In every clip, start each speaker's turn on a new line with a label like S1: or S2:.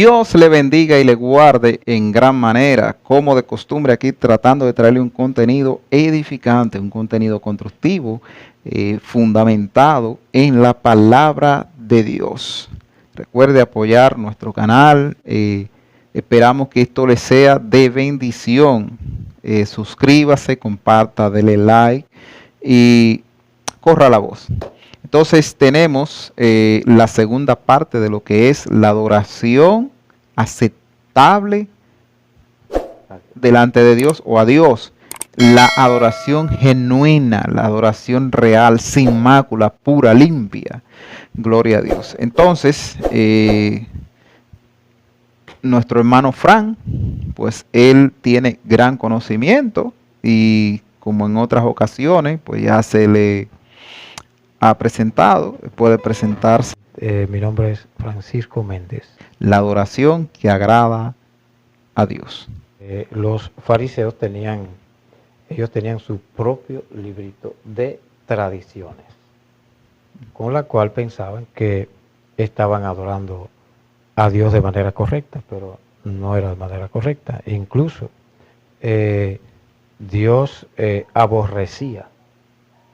S1: Dios le bendiga y le guarde en gran manera, como de costumbre aquí tratando de traerle un contenido edificante, un contenido constructivo, fundamentado en la palabra de Dios. Recuerde apoyar nuestro canal, esperamos que esto le sea de bendición. Suscríbase, comparta, dele like y corra la voz. Entonces tenemos la segunda parte de lo que es la adoración aceptable delante de Dios o a Dios. La adoración genuina, la adoración real, sin mácula, pura, limpia. Gloria a Dios. Entonces, nuestro hermano Fran, pues él tiene gran conocimiento y como en otras ocasiones, pues ya se le ha presentado, puede presentarse.
S2: Mi nombre es Francisco Méndez.
S1: La adoración que agrada a Dios.
S2: Los fariseos tenían su propio librito de tradiciones, con la cual pensaban que estaban adorando a Dios de manera correcta, pero no era de manera correcta. Incluso Dios aborrecía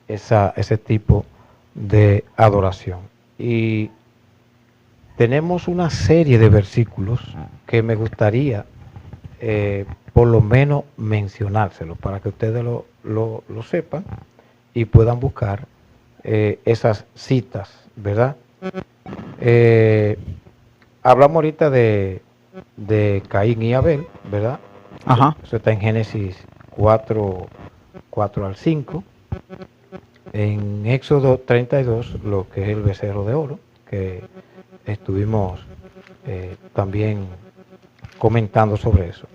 S2: ese tipo de adoración. Y tenemos una serie de versículos que me gustaría por lo menos mencionárselos para que ustedes lo sepan y puedan buscar esas citas, ¿verdad? Hablamos ahorita de Caín y Abel, ¿verdad?
S1: Ajá.
S2: Eso está en Génesis 4 al 5. En Éxodo 32, lo que es el becerro de oro, que estuvimos también comentando sobre eso.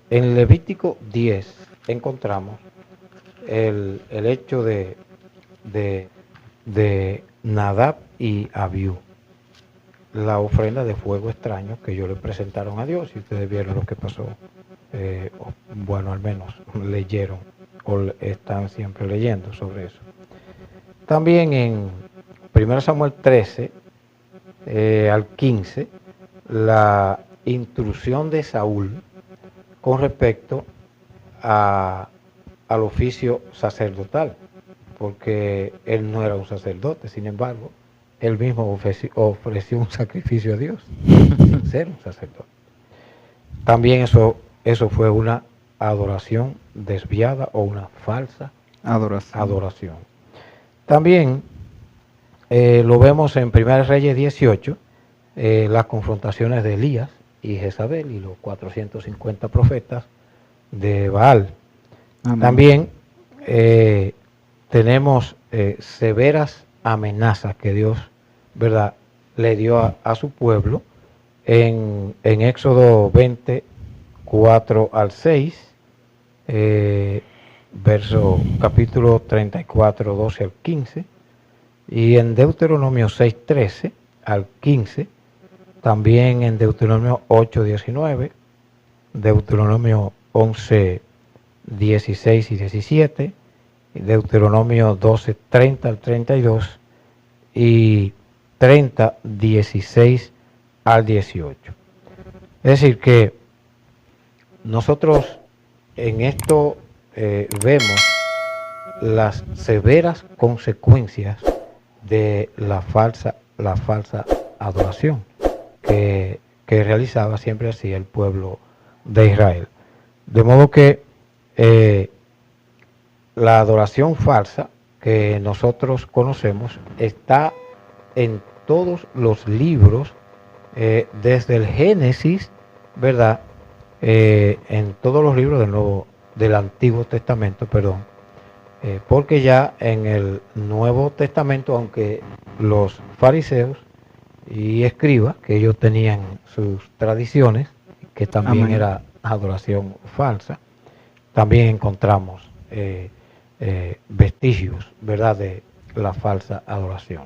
S2: En Levítico 10 encontramos el hecho de Nadab y Abiú, la ofrenda de fuego extraño que ellos le presentaron a Dios, y ustedes vieron lo que pasó, bueno, al menos leyeron o están siempre leyendo sobre eso. También en 1 Samuel 13 al 15, la intrusión de Saúl con respecto al oficio sacerdotal, porque él no era un sacerdote, sin embargo, él mismo ofreció un sacrificio a Dios, sin ser un sacerdote. También eso fue una adoración desviada o una falsa adoración. También lo vemos en 1 Reyes 18, las confrontaciones de Elías y Jezabel y los 450 profetas de Baal. Amén. También tenemos severas amenazas que Dios, ¿verdad?, le dio a su pueblo en Éxodo 20, 4 al 6, capítulo 34, 12 al 15, y en Deuteronomio 6, 13 al 15, también en Deuteronomio 8, 19, Deuteronomio 11, 16 y 17, Deuteronomio 12, 30 al 32 y 30, 16 al 18. Es decir que nosotros en esto vemos las severas consecuencias de la falsa adoración que realizaba siempre así el pueblo de Israel. De modo que la adoración falsa que nosotros conocemos está en todos los libros, desde el Génesis, ¿verdad? En todos los libros del Antiguo Testamento, perdón, porque ya en el Nuevo Testamento, aunque los fariseos y escribas, que ellos tenían sus tradiciones, que también Amén. Era adoración falsa, también encontramos vestigios, ¿verdad?, de la falsa adoración.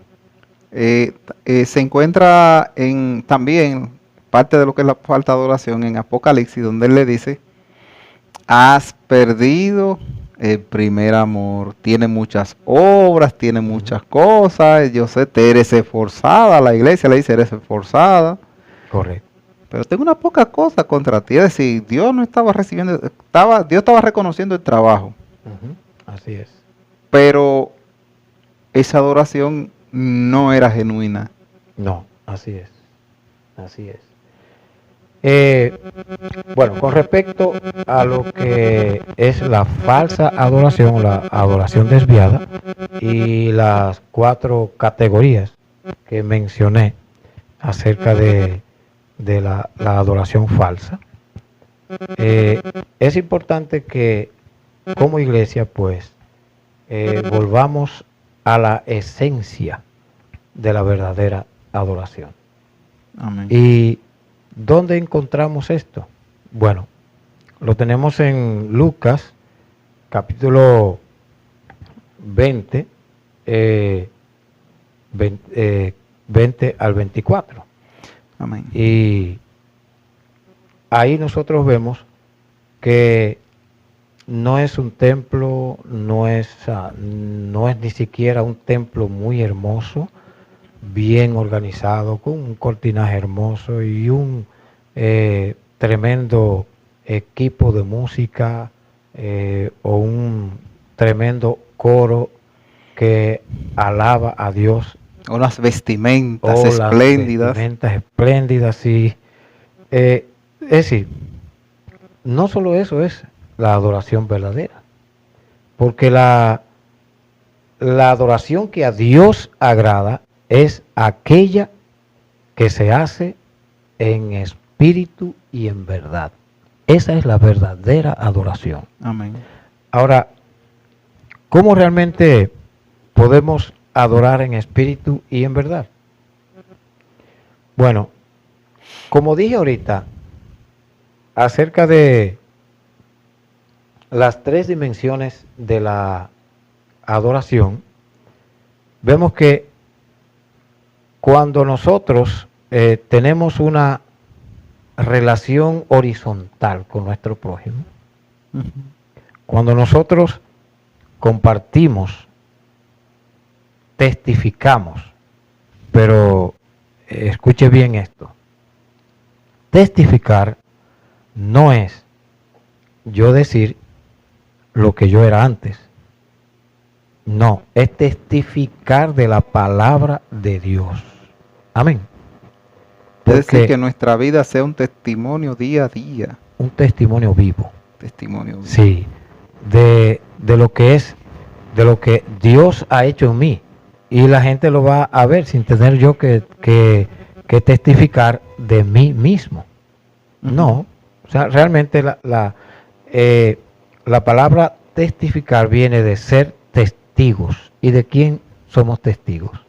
S1: Se encuentra también parte de lo que es la falsa adoración en Apocalipsis, donde él le dice: has perdido el primer amor. Tiene muchas obras, tiene muchas cosas. Yo sé, te eres esforzada. La iglesia le dice: eres esforzada.
S2: Correcto.
S1: pero tengo una poca cosa contra ti. Es decir, Dios no estaba recibiendo, Dios estaba reconociendo el trabajo,
S2: Ujú. Así es.
S1: pero esa adoración no era genuina.
S2: No, así es. Así es. Eh, bueno, con respecto a lo que es la falsa adoración, la adoración desviada y las 4 categorías que mencioné acerca de la adoración falsa, es importante que como iglesia pues volvamos a la esencia de la verdadera adoración.
S1: Amén.
S2: ¿Y dónde encontramos esto? Bueno, lo tenemos en Lucas, capítulo 20, 20 al 24.
S1: Amén.
S2: Y ahí nosotros vemos que no es un templo, no es ni siquiera un templo muy hermoso, bien organizado, con un cortinaje hermoso y un tremendo equipo de música o un tremendo coro que alaba a Dios,
S1: Unas vestimentas
S2: o las
S1: espléndidas.
S2: vestimentas espléndidas y es decir, no solo eso es la adoración verdadera, porque la adoración que a Dios agrada es aquella que se hace en espíritu y en verdad. Esa es la verdadera adoración.
S1: Amén.
S2: Ahora, ¿cómo realmente podemos adorar en espíritu y en verdad? Bueno, como dije ahorita, acerca de las 3 dimensiones de la adoración, vemos que cuando nosotros tenemos una relación horizontal con nuestro prójimo,
S1: Ujú.
S2: cuando nosotros compartimos, testificamos, pero escuche bien esto, testificar no es yo decir lo que yo era antes, no, es testificar de la palabra de Dios. Amén.
S1: Es decir,
S2: Porque
S1: que nuestra vida sea un testimonio día a día.
S2: un testimonio vivo,
S1: Testimonio vivo.
S2: sí, de lo que es, de lo que Dios ha hecho en mí. Y la gente lo va a ver sin tener yo que testificar de mí mismo.
S1: Ujú.
S2: No, o sea, realmente la palabra testificar viene de ser testigos. ¿Y de quién somos testigos?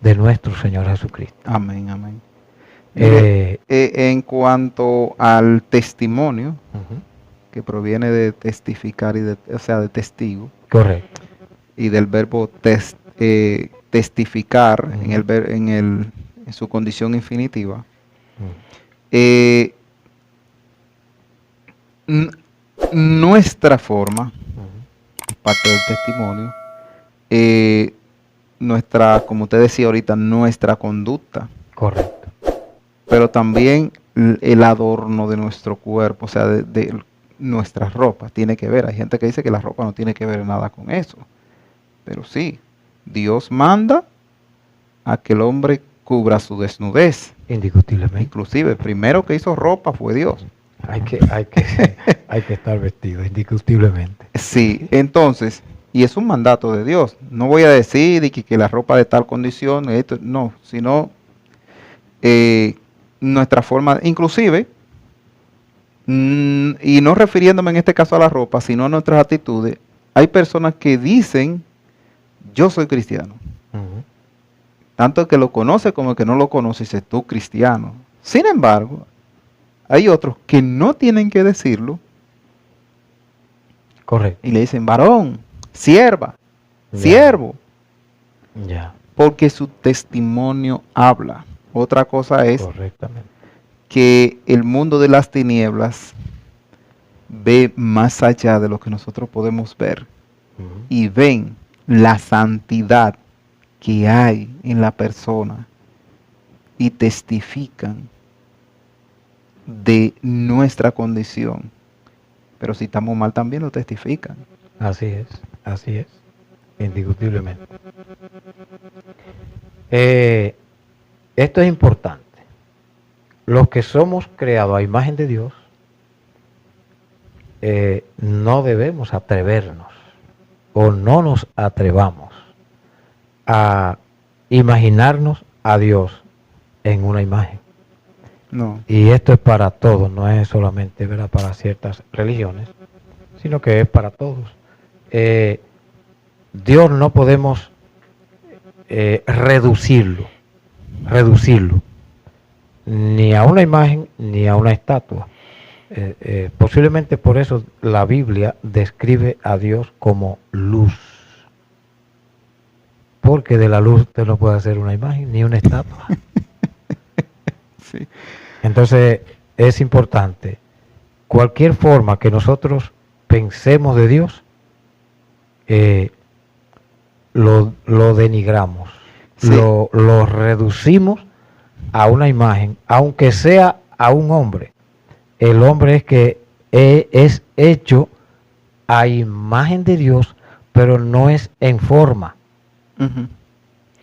S2: De nuestro Señor Jesucristo.
S1: Amén, amén. Mire, en cuanto al testimonio,
S2: Ujú,
S1: que proviene de testificar o sea, de testigo,
S2: correcto.
S1: y del verbo testificar
S2: Ujú.
S1: en su condición infinitiva,
S2: Ujú,
S1: eh, n- nuestra forma,
S2: ujú,
S1: parte del testimonio, nuestra, como usted decía ahorita, nuestra conducta,
S2: correcto.
S1: pero también el adorno de nuestro cuerpo, o sea, de nuestra ropa, tiene que ver. Hay gente que dice que la ropa no tiene que ver nada con eso, pero sí, Dios manda a que el hombre cubra su desnudez.
S2: Indiscutiblemente.
S1: Inclusive, el primero que hizo ropa fue Dios.
S2: Hay que estar vestido, indiscutiblemente.
S1: Sí, entonces, y es un mandato de Dios. No voy a decir que la ropa de tal condición, esto, no, sino nuestra forma, inclusive, y no refiriéndome en este caso a la ropa, sino a nuestras actitudes, hay personas que dicen, yo soy cristiano.
S2: Ujú,
S1: Tanto el que lo conoce como el que no lo conoce, dice, tú cristiano. Sin embargo, hay otros que no tienen que decirlo
S2: correcto.
S1: y le dicen, varón, sierva,
S2: Ya.
S1: siervo,
S2: Ya,
S1: porque su testimonio habla. Otra cosa es
S2: correctamente.
S1: que el mundo de las tinieblas ve más allá de lo que nosotros podemos ver
S2: Ujú,
S1: y ven la santidad que hay en la persona y testifican de nuestra condición. Pero si estamos mal también lo testifican.
S2: Así es, indiscutiblemente. Esto es importante. Los que somos creados a imagen de Dios, no debemos atrevernos o no nos atrevamos a imaginarnos a Dios en una imagen.
S1: No.
S2: Y esto es para todos, no es solamente, ¿verdad?, para ciertas religiones, sino que es para todos. Dios no podemos reducirlo ni a una imagen ni a una estatua. Posiblemente por eso la Biblia describe a Dios como luz, porque de la luz usted no puede hacer una imagen ni una estatua.
S1: Sí.
S2: Entonces es importante, cualquier forma que nosotros pensemos de Dios, lo denigramos,
S1: Sí.
S2: lo reducimos a una imagen, aunque sea a un hombre. El hombre es que es hecho a imagen de Dios, pero no es en forma.
S1: Ujú.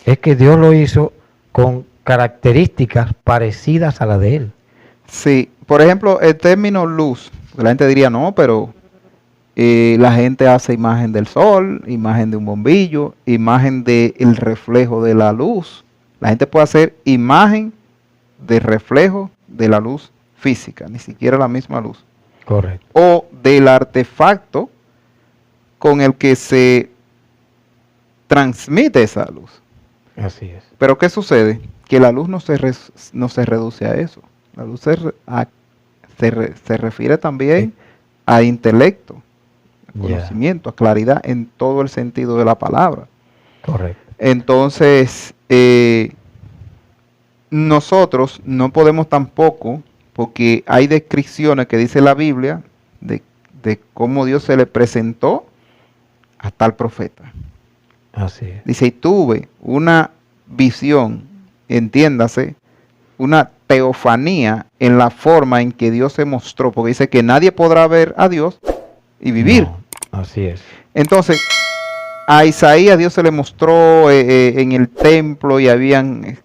S2: Es que Dios lo hizo con características parecidas a la de Él.
S1: Sí, por ejemplo, el término luz, la gente diría no, pero la gente hace imagen del sol, imagen de un bombillo, imagen del reflejo de la luz. La gente puede hacer imagen de reflejo de la luz física, ni siquiera la misma luz.
S2: Correcto.
S1: O del artefacto con el que se transmite esa luz.
S2: Así es.
S1: Pero ¿qué sucede? Que la luz no se reduce a eso. La luz se refiere también a intelecto, a conocimiento, a claridad en todo el sentido de la palabra.
S2: Correcto.
S1: Entonces, nosotros no podemos tampoco, porque hay descripciones que dice la Biblia de cómo Dios se le presentó a tal profeta.
S2: Así es.
S1: Dice, y tuve una visión, entiéndase, una teofanía en la forma en que Dios se mostró, porque dice que nadie podrá ver a Dios y vivir.
S2: No, así es.
S1: Entonces, a Isaías Dios se le mostró en el templo y habían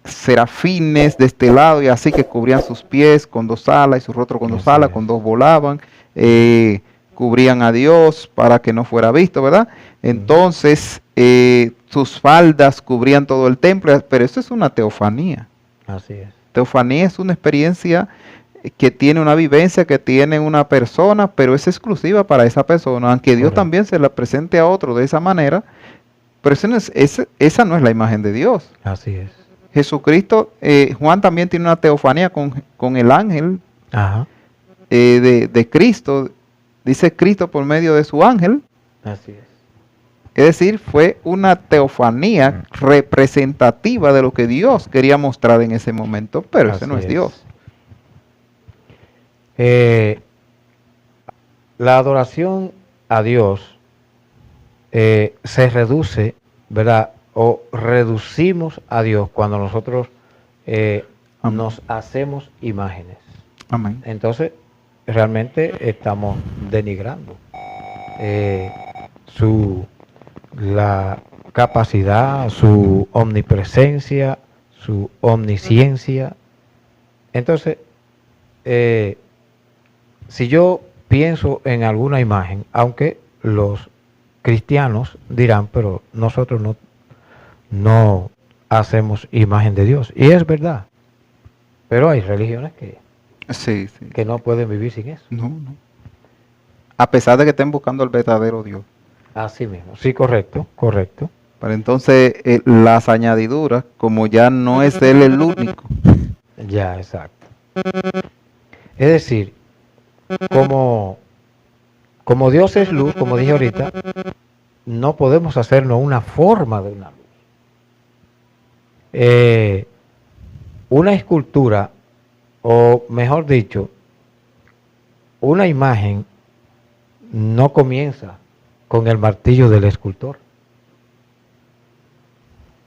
S1: serafines de este lado y así que cubrían sus pies con 2 alas y su rostro con 2
S2: Así
S1: alas,
S2: es.
S1: con 2 volaban, cubrían a Dios para que no fuera visto, ¿verdad? Entonces, sus faldas cubrían todo el templo, pero eso es una teofanía.
S2: Así es.
S1: Teofanía es una experiencia que tiene una vivencia, que tiene una persona, pero es exclusiva para esa persona, aunque Dios
S2: Correcto.
S1: también se la presente a otro de esa manera, pero esa no es la imagen de Dios.
S2: Así es.
S1: Jesucristo, Juan también tiene una teofanía con el ángel
S2: Ajá.
S1: de Cristo, dice Cristo por medio de su ángel,
S2: Así es.
S1: es decir, fue una teofanía representativa de lo que Dios quería mostrar en ese momento, pero ese no es Dios.
S2: La adoración a Dios se reduce, ¿verdad? O reducimos a Dios cuando nosotros nos hacemos imágenes.
S1: Amén.
S2: Entonces, realmente estamos denigrando la capacidad, su omnipresencia, su omnisciencia. Entonces, si yo pienso en alguna imagen, aunque los cristianos dirán, pero nosotros no hacemos imagen de Dios. Y es verdad. Pero hay religiones que no pueden vivir sin eso.
S1: No. A pesar de que estén buscando el verdadero Dios.
S2: Así mismo. Sí, correcto.
S1: Pero entonces las añadiduras, como ya no es Él el único.
S2: Ya, exacto. Es decir, como Dios es luz, como dije ahorita, no podemos hacernos una forma de una luz. Una escultura, o mejor dicho, una imagen no comienza con el martillo del escultor.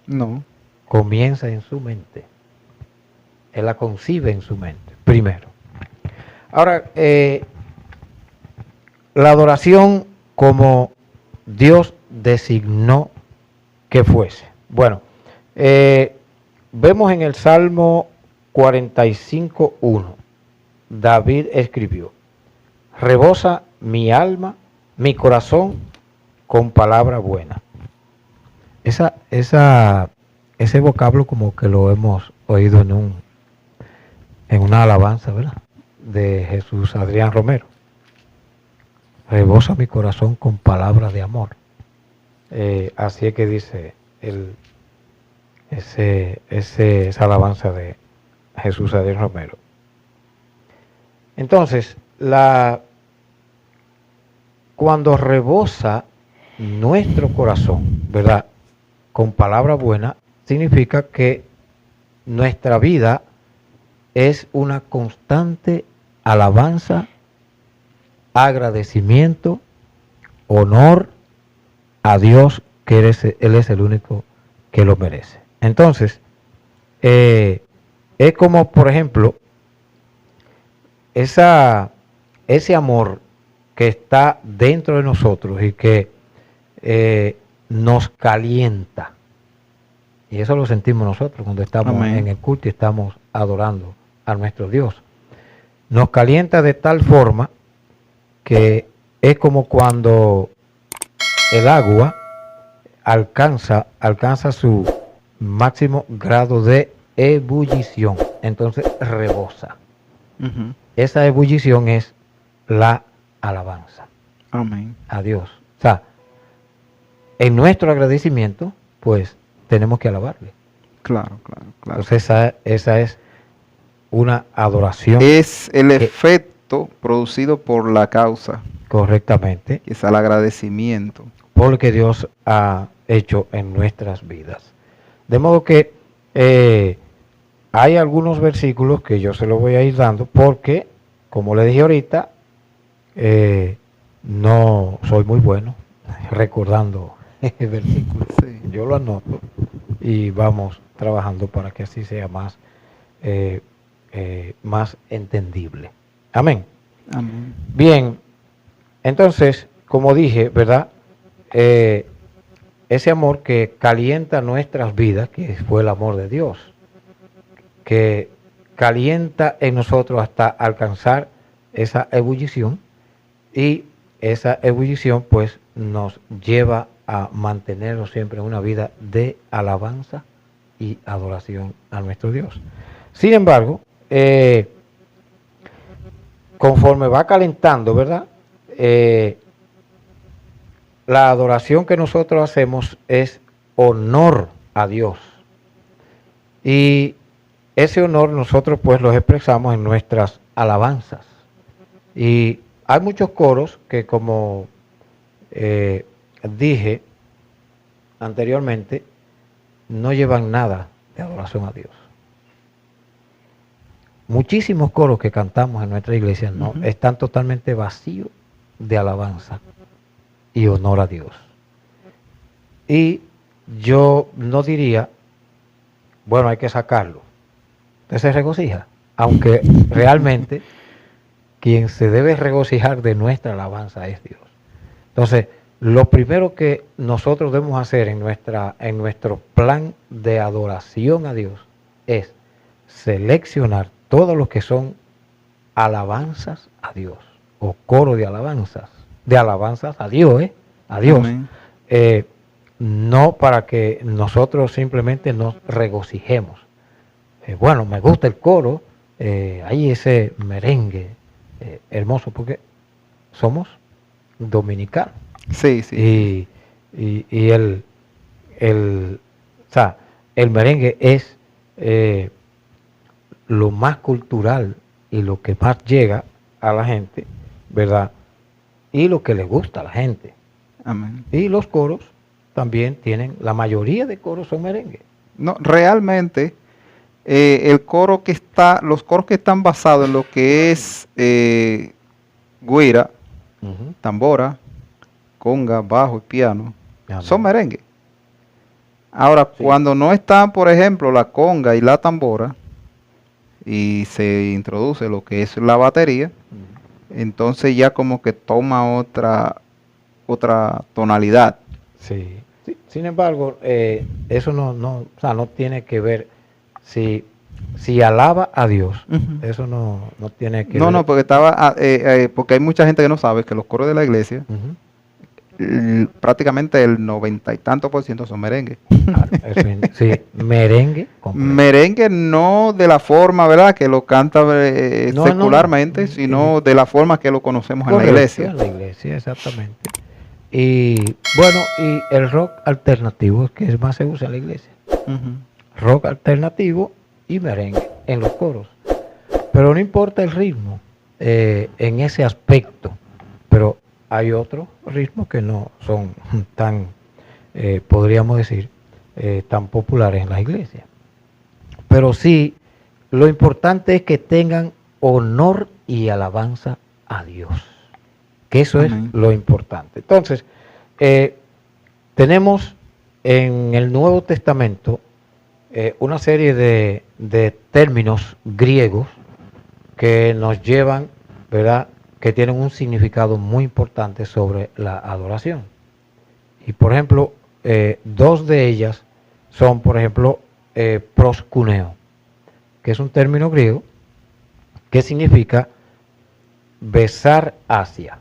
S1: No.
S2: Comienza en su mente. Él la concibe en su mente, primero. Ahora, la adoración como Dios designó que fuese. Bueno, vemos en el Salmo 45:1, David escribió: rebosa mi alma, mi corazón con palabra buena. Ese vocablo como que lo hemos oído en una alabanza, ¿verdad? De Jesús Adrián Romero. Rebosa mi corazón con palabras de amor. Así es que dice esa alabanza de Jesús Adrián Romero. Entonces, cuando rebosa nuestro corazón, ¿verdad?, con palabra buena, significa que nuestra vida es una constante alabanza, agradecimiento, honor a Dios, que Él es el único que lo merece. Entonces, es como, por ejemplo, ese amor que está dentro de nosotros y que nos calienta. Y eso lo sentimos nosotros cuando estamos
S1: Amén.
S2: en el culto y estamos adorando a nuestro Dios. Nos calienta de tal forma que es como cuando el agua alcanza su máximo grado de ebullición. Entonces rebosa.
S1: Ujú.
S2: Esa ebullición es la alabanza
S1: Amén.
S2: a Dios. O sea, en nuestro agradecimiento, pues tenemos que alabarle.
S1: Claro, claro, claro.
S2: Entonces esa es una adoración.
S1: Es el efecto producido por la causa,
S2: Correctamente,
S1: que es el agradecimiento.
S2: por lo que Dios ha hecho en nuestras vidas. De modo que hay algunos versículos que yo se los voy a ir dando porque, como le dije ahorita, no soy muy bueno recordando el versículo.
S1: Sí.
S2: Yo lo anoto y vamos trabajando para que así sea más entendible. Amén.
S1: Amén.
S2: Bien, entonces, como dije, ¿verdad? Ese amor que calienta nuestras vidas, que fue el amor de Dios, que calienta en nosotros hasta alcanzar esa ebullición, y esa ebullición pues nos lleva a mantenernos siempre en una vida de alabanza y adoración a nuestro Dios. Sin embargo, conforme va calentando, ¿verdad? La adoración que nosotros hacemos es honor a Dios. Y ese honor nosotros pues lo expresamos en nuestras alabanzas. Y hay muchos coros que, como dije anteriormente, no llevan nada de adoración a Dios. Muchísimos coros que cantamos en nuestra iglesia no están totalmente vacíos de alabanza y honor a Dios. Y yo no diría, bueno, hay que sacarlo. Usted se regocija, aunque realmente quien se debe regocijar de nuestra alabanza es Dios. Entonces, lo primero que nosotros debemos hacer en nuestro plan de adoración a Dios es seleccionar todos los que son alabanzas a Dios, o coro de alabanzas a Dios, a Dios. No para que nosotros simplemente nos regocijemos. Bueno, me gusta el coro, hay ese merengue hermoso, porque somos dominicanos.
S1: Sí, sí.
S2: Y el merengue es lo más cultural y lo que más llega a la gente, ¿verdad? Y lo que le gusta a la gente.
S1: Amén.
S2: Y los coros también la mayoría de coros son merengue.
S1: No, realmente los coros que están basados en lo que es güira, tambora, conga, bajo y piano, son merengue. Ahora, cuando no están, por ejemplo, la conga y la tambora, y se introduce lo que es la batería, entonces ya como que toma otra tonalidad.
S2: Sí. Sin embargo, eso o sea, no tiene que ver si alaba a Dios.
S1: Ujú.
S2: Eso no tiene que
S1: No,
S2: ver.
S1: no, porque porque hay mucha gente que no sabe que los coros de la iglesia,
S2: Ujú.
S1: prácticamente el 90 y tanto % son merengue.
S2: Claro, sí, merengue completo.
S1: Merengue no de la forma, ¿verdad?, que lo canta
S2: No.
S1: secularmente, sino de la forma que lo conocemos en la
S2: Correcto,
S1: iglesia.
S2: en la iglesia, exactamente. Y bueno, y el rock alternativo es que más se usa en la iglesia.
S1: Ujú.
S2: Rock alternativo y merengue en los coros. Pero no importa el ritmo en ese aspecto. Pero hay otros ritmos que no son tan, podríamos decir, tan populares en las iglesias. Pero sí, lo importante es que tengan honor y alabanza a Dios. Que eso es
S1: Amén.
S2: lo importante. Entonces, tenemos en el Nuevo Testamento una serie de términos griegos que nos llevan, ¿verdad?, que tienen un significado muy importante sobre la adoración. Y por ejemplo, dos de ellas son, por ejemplo, proscuneo, que es un término griego que significa besar hacia,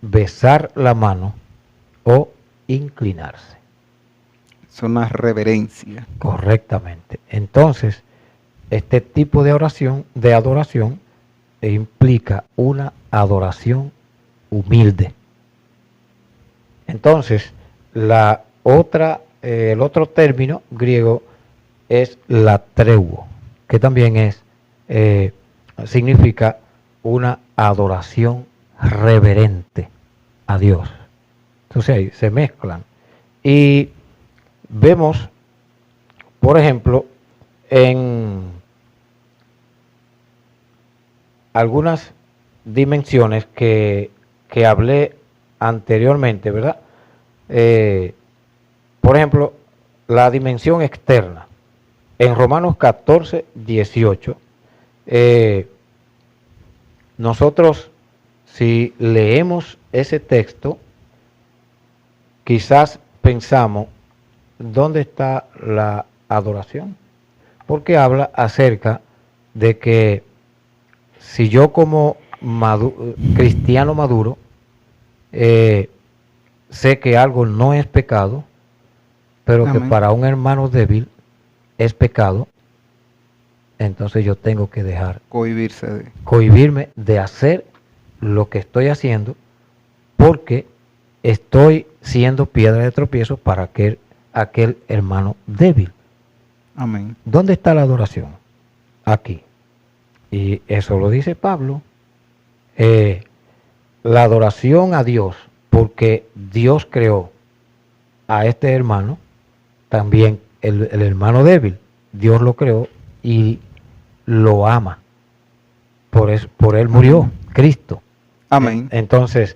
S2: besar la mano o inclinarse.
S1: Es una reverencia.
S2: Correctamente. Entonces, este tipo de adoración implica una adoración humilde. Entonces, el otro término griego es latreuo, que también significa una adoración reverente a Dios. Entonces ahí se mezclan. Y vemos, por ejemplo, en algunas dimensiones que hablé anteriormente, ¿verdad? Por ejemplo, la dimensión externa. En Romanos 14, 18, nosotros, si leemos ese texto, quizás pensamos, ¿dónde está la adoración? Porque habla acerca de que si yo como cristiano maduro sé que algo no es pecado, pero que
S1: Amén.
S2: para un hermano débil es pecado, entonces yo tengo que dejar
S1: Cohibirse de.
S2: cohibirme de hacer lo que estoy haciendo porque estoy siendo piedra de tropiezo para aquel hermano débil.
S1: Amén.
S2: ¿Dónde está la adoración? Aquí. Y eso lo dice Pablo. La adoración a Dios, porque Dios creó a este hermano, también el hermano débil, Dios lo creó y lo ama. Por él murió Cristo.
S1: Amén.
S2: Entonces,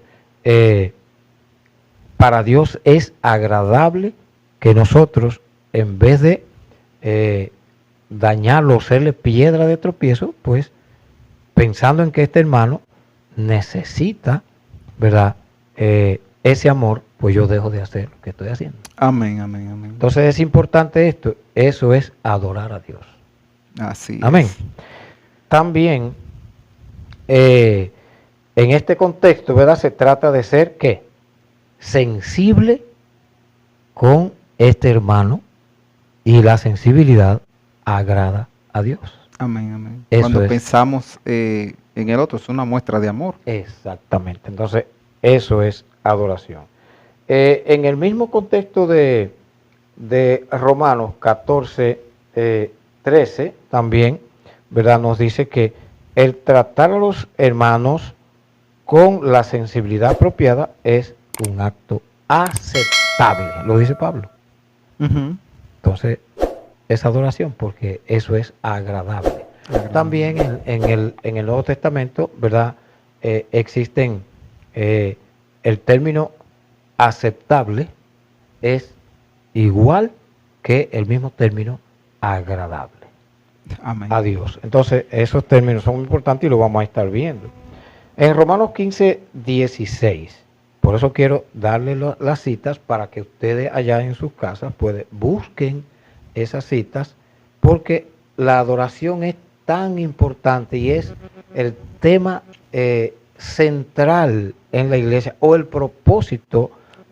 S2: para Dios es agradable que nosotros, en vez de dañarlo o serle piedra de tropiezo, pues pensando en que este hermano necesita, ¿verdad?, ese amor, pues yo dejo de hacer lo que estoy haciendo.
S1: Amén, amén, amén.
S2: Entonces es importante esto, eso es adorar a Dios.
S1: Así
S2: Amén.
S1: es.
S2: También, en este contexto, ¿verdad?, se trata de ser, ¿qué?, sensible con este hermano, y la sensibilidad agrada a Dios.
S1: Amén, amén.
S2: Eso
S1: Cuando
S2: es.
S1: pensamos en el otro, es una muestra de amor.
S2: Exactamente. Entonces, eso es adoración. En el mismo contexto de Romanos 14, 13, también, ¿verdad?, nos dice que el tratar a los hermanos con la sensibilidad apropiada es un acto aceptable, lo dice Pablo.
S1: Ujú.
S2: Entonces, es adoración porque eso es agradable. También en el Nuevo Testamento, ¿verdad?, existen el término aceptable es igual que el mismo término agradable.
S1: Amén.
S2: a Dios. Entonces, esos términos son importantes y lo vamos a estar viendo. En Romanos 15, 16, por eso quiero darle las citas para que ustedes allá en sus casas busquen esas citas, porque la adoración es tan importante y es el tema central en la iglesia, o el propósito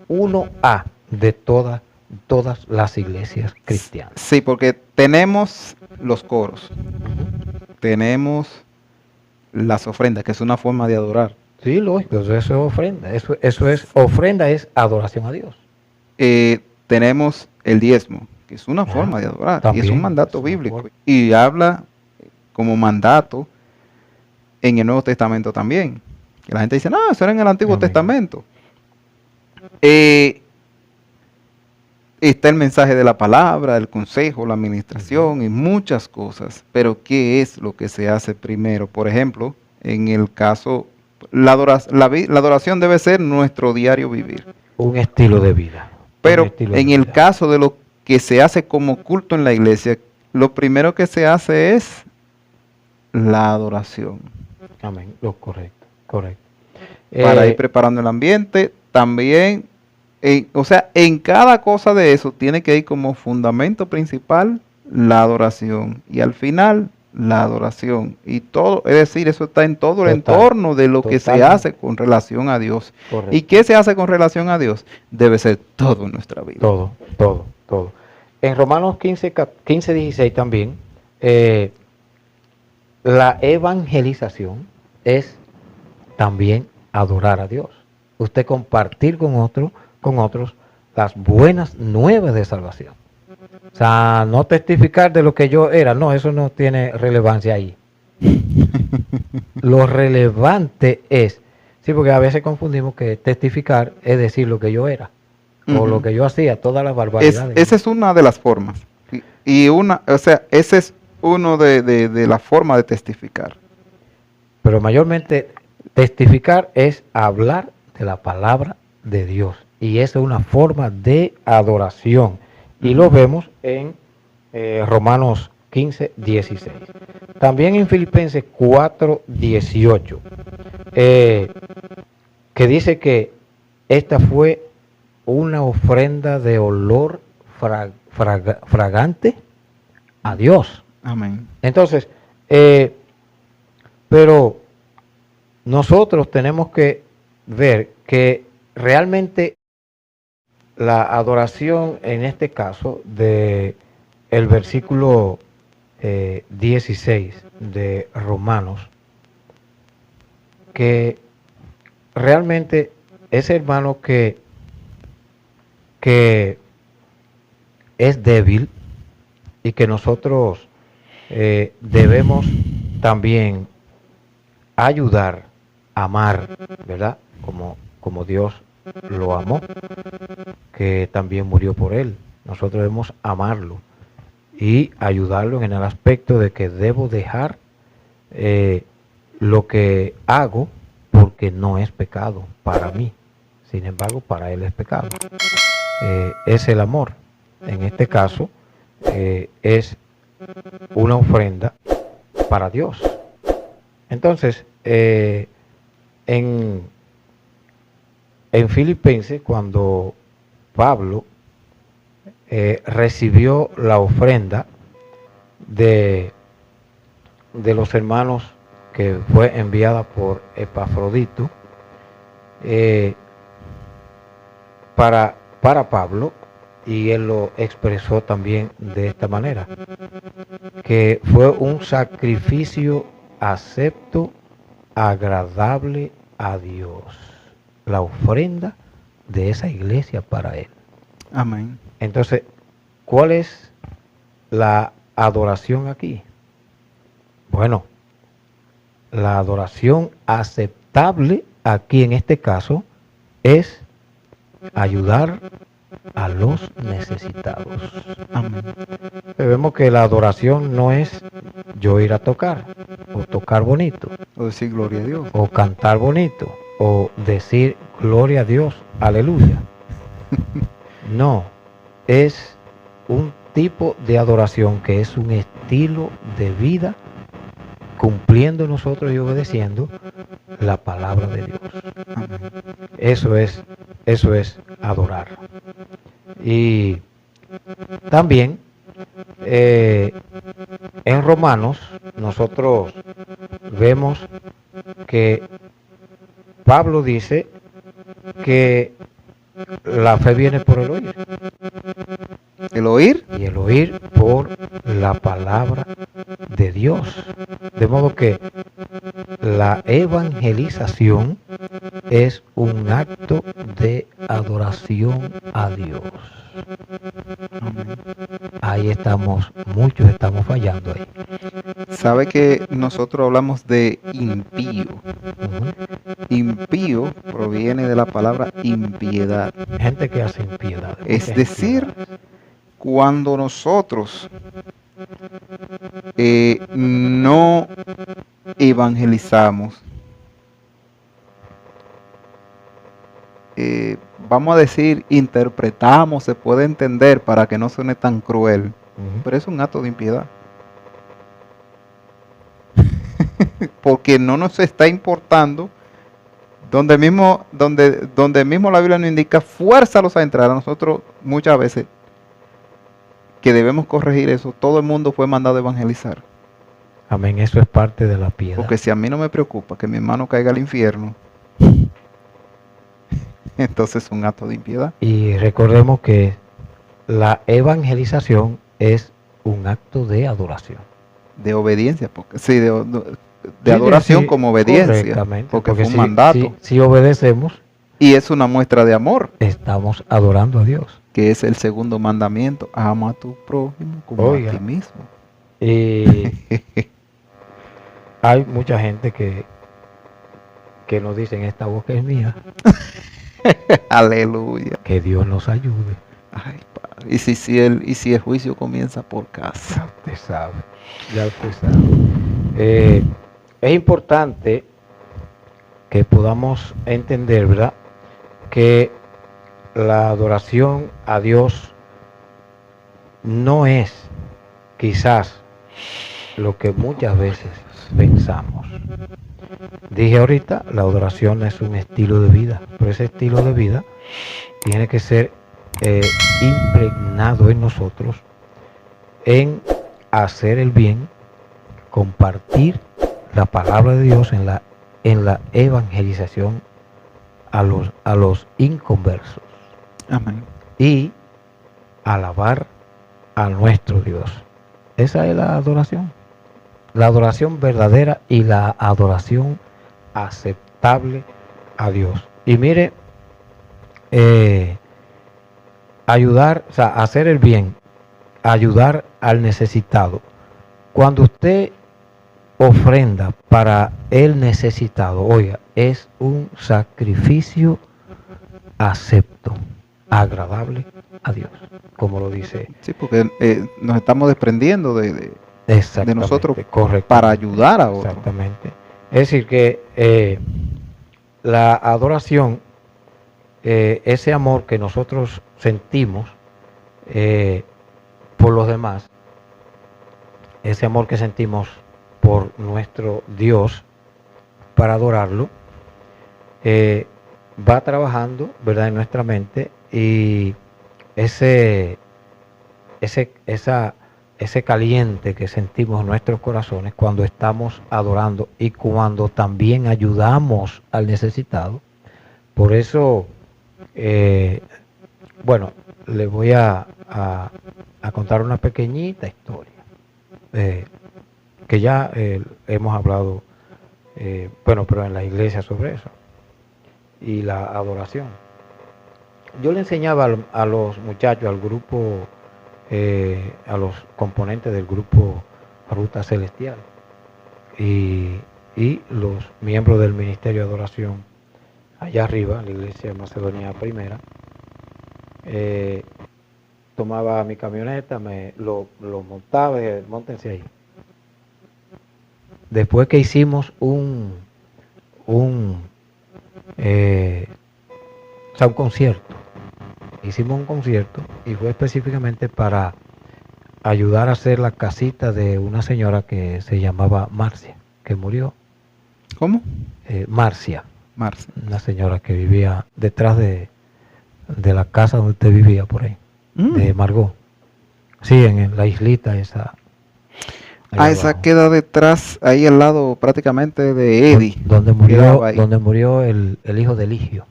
S2: 1A de todas las iglesias cristianas.
S1: Sí, porque tenemos los coros, tenemos las ofrendas, que es una forma de adorar.
S2: Sí, lógico, eso es ofrenda. Eso es ofrenda, es adoración a Dios.
S1: Tenemos el diezmo, que es una forma de adorar,
S2: también,
S1: y es un mandato
S2: es una
S1: bíblico.
S2: forma.
S1: Y habla como mandato en el Nuevo Testamento también. Que la gente dice, no, eso era en el Antiguo
S2: Amén.
S1: Testamento. Está el mensaje de la palabra, el consejo, la administración y muchas cosas. Pero ¿qué es lo que se hace primero? Por ejemplo, en el caso, la adoración debe ser nuestro diario vivir.
S2: Un estilo de vida.
S1: Pero en el caso de lo que se hace como culto en la iglesia, lo primero que se hace es la adoración.
S2: Amén, lo correcto.
S1: Para ir preparando el ambiente, también, o sea, en cada cosa de eso tiene que ir como fundamento principal la adoración. Y al final, la adoración. Y todo, es decir, eso está en todo el entorno de lo que se hace con relación a Dios.
S2: Correcto.
S1: ¿Y qué se hace con relación a Dios? Debe ser todo en nuestra vida.
S2: Todo. En Romanos 15, 16 también, la evangelización es también adorar a Dios. Usted compartir con otros las buenas nuevas de salvación. O sea, no testificar de lo que yo era, no, eso no tiene relevancia ahí. Lo relevante es, sí, porque a veces confundimos que testificar es decir lo que yo era, o lo que yo hacía, todas las barbaridades.
S1: Esa es una de las formas. Ese es uno de las formas de testificar.
S2: Pero mayormente testificar es hablar de la palabra de Dios. Y esa es una forma de adoración. Y lo vemos en Romanos 15, 16. También en Filipenses 4, 18. Que dice que esta fue una ofrenda de olor fragante a Dios.
S1: Amén.
S2: Entonces, pero nosotros tenemos que ver que realmente la adoración en este caso de el versículo 16 de Romanos, que realmente ese hermano que es débil y que nosotros debemos también ayudar, amar, ¿verdad? Como Dios lo amó, que también murió por él. Nosotros debemos amarlo y ayudarlo en el aspecto de que debo dejar lo que hago porque no es pecado para mí. Sin embargo, para él es pecado. Es el amor. En este caso, es una ofrenda para Dios. Entonces, en Filipenses, cuando Pablo recibió la ofrenda de los hermanos que fue enviada por Epafrodito, para Pablo, y él lo expresó también de esta manera, que fue un sacrificio acepto, agradable a Dios, la ofrenda de esa iglesia para él.
S1: Amén.
S2: Entonces, ¿cuál es la adoración aquí? Bueno, la adoración aceptable aquí en este caso es ayudar a los necesitados.
S1: Amén.
S2: Vemos que la adoración no es yo ir a tocar, o tocar bonito,
S1: O decir gloria a Dios.
S2: o cantar bonito, o decir gloria a Dios, aleluya. No, es un tipo de adoración que es un estilo de vida, cumpliendo nosotros y obedeciendo la palabra de Dios. Eso es adorar. Y también en Romanos nosotros vemos que Pablo dice que la fe viene por el oír.
S1: ¿El oír?
S2: Y el oír por la palabra de Dios. De modo que la evangelización es un acto de adoración a Dios. Ahí estamos, muchos estamos fallando ahí.
S1: ¿Sabe que nosotros hablamos de impío? Impío proviene de la palabra impiedad.
S2: Gente que hace impiedad.
S1: Es decir, cuando nosotros no evangelizamos, vamos a decir, interpretamos, se puede entender para que no suene tan cruel, pero es un acto de impiedad. Porque no nos está importando, donde mismo la Biblia nos indica, fuérzalos a entrar. A nosotros muchas veces que debemos corregir eso, todo el mundo fue mandado a evangelizar.
S2: Amén, eso es parte de la piedad.
S1: Porque si a mí no me preocupa que mi hermano caiga al infierno, entonces es un acto de impiedad.
S2: Y recordemos que la evangelización es un acto de adoración.
S1: De obediencia, porque sí, de adoración sí, como obediencia, porque fue un mandato.
S2: Si obedecemos,
S1: y es una muestra de amor,
S2: estamos adorando a Dios.
S1: Que es el segundo mandamiento: ama a tu prójimo como a ti mismo.
S2: Hay mucha gente que nos dicen, esta boca es mía.
S1: Aleluya.
S2: Que Dios nos ayude.
S1: Ay, Padre. Y si el juicio comienza por casa.
S2: Ya usted sabe. Es importante que podamos entender, ¿verdad?, que la adoración a Dios no es quizás lo que muchas veces pensamos. Dije ahorita, la adoración es un estilo de vida, pero ese estilo de vida tiene que ser impregnado en nosotros en hacer el bien, compartir la palabra de Dios en la evangelización a los inconversos.
S1: Amén.
S2: Y alabar a nuestro Dios. Esa es la adoración verdadera y la adoración aceptable a Dios. Y mire, hacer el bien, ayudar al necesitado. Cuando usted ofrenda para el necesitado, oiga, es un sacrificio acepto, agradable a Dios, como lo dice.
S1: Sí, porque nos estamos desprendiendo de nosotros para ayudar a otros.
S2: Exactamente. Es decir, que la adoración, ese amor que nosotros sentimos por los demás, ese amor que sentimos por nuestro Dios para adorarlo, va trabajando, ¿verdad?, en nuestra mente, y ese caliente que sentimos en nuestros corazones cuando estamos adorando y cuando también ayudamos al necesitado. Por eso, bueno, les voy a contar una pequeñita historia, que ya hemos hablado, pero en la iglesia sobre eso, y la adoración. Yo le enseñaba a los muchachos, al grupo, a los componentes del grupo Ruta Celestial y los miembros del Ministerio de Adoración allá arriba, la iglesia de Macedonia Primera. Tomaba mi camioneta, lo montaba y móntense ahí. Después que hicimos un concierto, hicimos un concierto y fue específicamente para ayudar a hacer la casita de una señora que se llamaba Marcia, que murió.
S1: ¿Cómo?
S2: Marcia,
S1: Marcia.
S2: una señora que vivía detrás de la casa donde usted vivía por ahí, de Margot. Sí, en la islita esa.
S1: Esa queda detrás, ahí al lado prácticamente de Eddie.
S2: Donde murió el hijo de Eligio.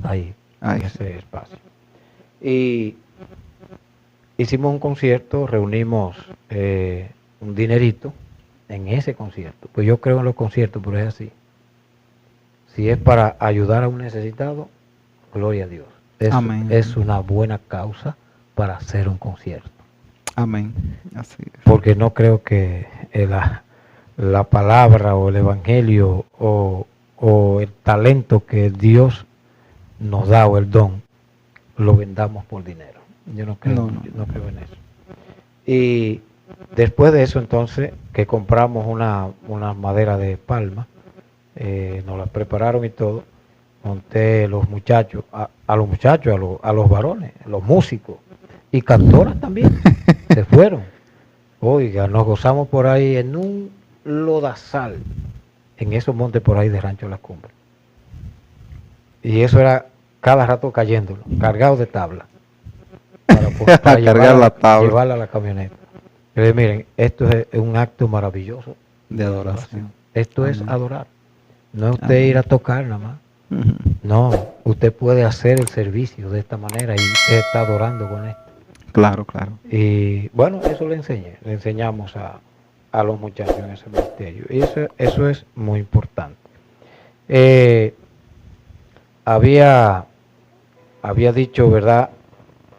S2: Ahí, en ese espacio. Y hicimos un concierto, reunimos un dinerito en ese concierto. Pues yo creo en los conciertos, pero es así. Si es para ayudar a un necesitado, gloria a Dios.
S1: Amén.
S2: Es una buena causa para hacer un concierto.
S1: Amén. Así es.
S2: Porque no creo que la palabra o el evangelio o el talento que Dios nos da o el don lo vendamos por dinero. Yo no creo, no creo en eso. Y después de eso, entonces, que compramos una madera de palma, nos la prepararon y todo, monté los muchachos, a los varones, los músicos y cantoras también, se fueron. Oiga, nos gozamos por ahí en un lodazal, en esos montes por ahí de Rancho Las Cumbres. Y eso era cada rato cayéndolo, cargado de tabla, para llevarla a la camioneta. Pero miren, esto es un acto maravilloso
S1: de adoración.
S2: Esto es adorar. No es usted ir a tocar nada más. No, usted puede hacer el servicio de esta manera y usted está adorando con esto.
S1: Claro, claro.
S2: Y bueno, eso le enseñamos a los muchachos en ese ministerio. Y eso es muy importante. Había dicho, ¿verdad?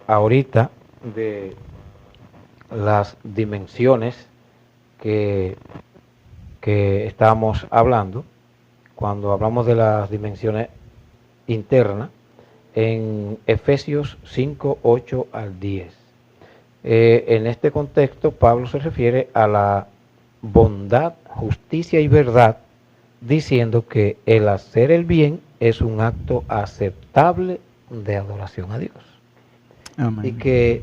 S2: Ahorita de las dimensiones que estábamos hablando, cuando hablamos de las dimensiones internas, en Efesios 5, 8 al 10. En este contexto, Pablo se refiere a la bondad, justicia y verdad, diciendo que el hacer el bien es un acto aceptable de adoración a Dios. Amén. Y que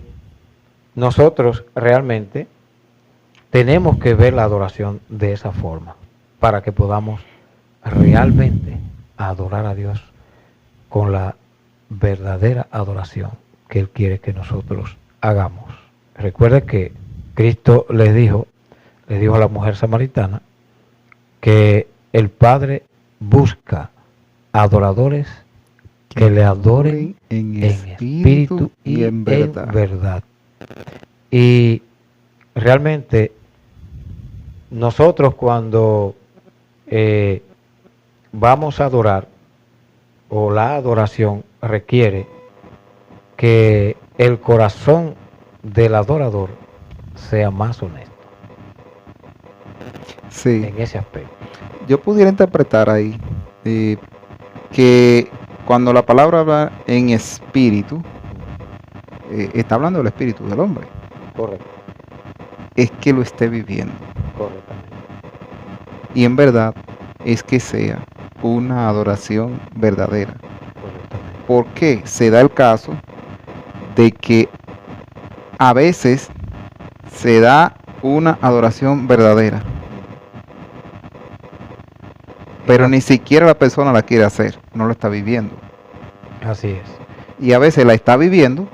S2: nosotros realmente tenemos que ver la adoración de esa forma para que podamos realmente adorar a Dios con la verdadera adoración que Él quiere que nosotros hagamos. Recuerde que Cristo le dijo a la mujer samaritana que el Padre busca adoradores que le adoren en espíritu y en verdad. Y realmente nosotros cuando vamos a adorar, o la adoración requiere que el corazón del adorador sea más honesto.
S1: Sí.
S2: En ese aspecto.
S1: Yo pudiera interpretar ahí que cuando la palabra habla en espíritu, está hablando del espíritu del hombre.
S2: Correcto.
S1: Es que lo esté viviendo.
S2: Correctamente.
S1: Y en verdad es que sea una adoración verdadera. Porque se da el caso de que a veces se da una adoración verdadera, pero ni siquiera la persona la quiere hacer, no lo está viviendo.
S2: Así es.
S1: Y a veces la está viviendo,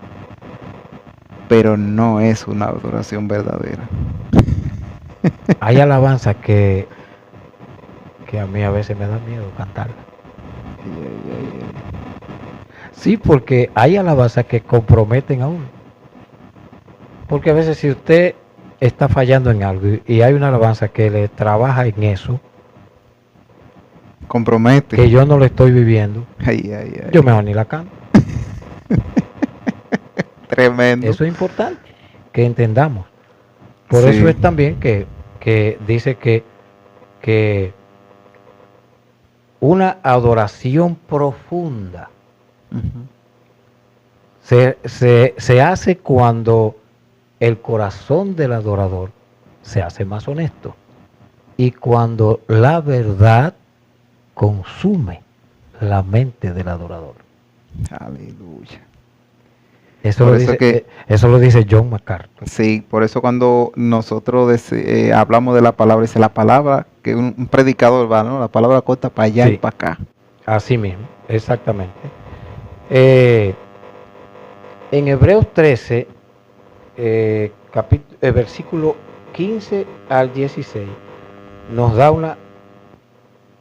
S1: pero no es una adoración verdadera.
S2: Hay alabanza que a mí a veces me da miedo cantarla. Sí, porque hay alabanzas que comprometen a uno. Porque a veces si usted está fallando en algo y hay una alabanza que le trabaja en eso,
S1: compromete,
S2: que yo no lo estoy viviendo, yo mejor ni la canto.
S1: Tremendo.
S2: Eso es importante que entendamos. Por eso es también que dice que una adoración profunda se hace cuando el corazón del adorador se hace más honesto y cuando la verdad consume la mente del adorador.
S1: Aleluya.
S2: Eso
S1: Por
S2: lo
S1: eso
S2: dice,
S1: que,
S2: eso lo dice John MacArthur.
S1: sí, por eso cuando nosotros hablamos de la palabra, dice la palabra, que un predicador va, ¿no? La palabra corta para allá y
S2: Sí,
S1: para acá.
S2: así mismo, exactamente. Eh, en Hebreos 13, versículo 15 al 16, nos da una